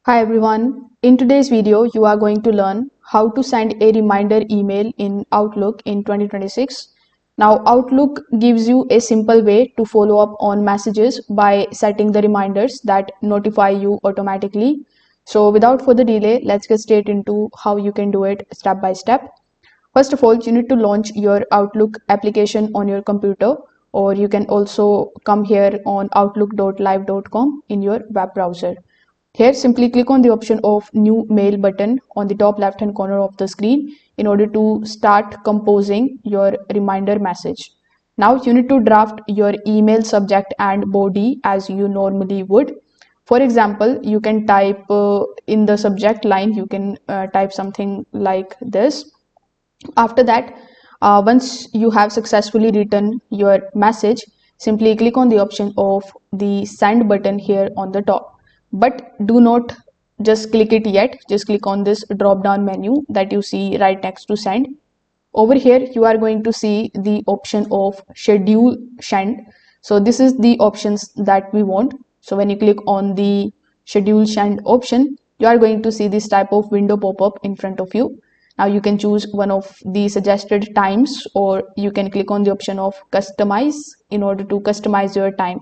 Hi everyone. In today's video, you are going to learn how to send a reminder email in Outlook in 2026. Now, Outlook gives you a simple way to follow up on messages by setting the reminders that notify you automatically. So, without further delay, let's get straight into how you can do it step by step. First of all, you need to launch your Outlook application on your computer, or you can also come here on outlook.live.com in your web browser. Here, simply click on the option of New Mail button on the top left hand corner of the screen in order to start composing your reminder message. Now, you need to draft your email subject and body as you normally would. For example, you can type in the subject line, you can type something like this. After that, once you have successfully written your message, simply click on the option of the send button here on the top. But do not just click it yet, just click on this drop down menu that you see right next to send. Over here, you are going to see the option of schedule send. So this is the options that we want. So when you click on the schedule send option, you are going to see this type of window pop up in front of you. Now you can choose one of the suggested times, or you can click on the option of customize in order to customize your time.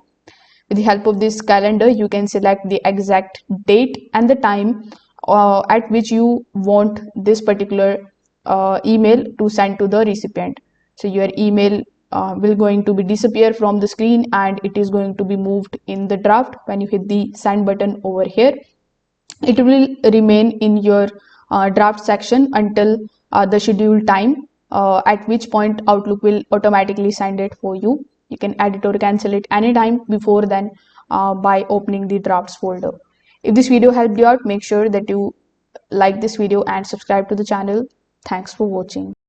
With the help of this calendar, you can select the exact date and the time at which you want this particular email to send to the recipient. So your email will going to be disappear from the screen and it is going to be moved in the draft. When you hit the send button over here, it will remain in your draft section until the scheduled time, at which point Outlook will automatically send it for you. You can edit or cancel it anytime before then by opening the drafts folder. If this video helped you out, make sure that you like this video and subscribe to the channel. Thanks for watching.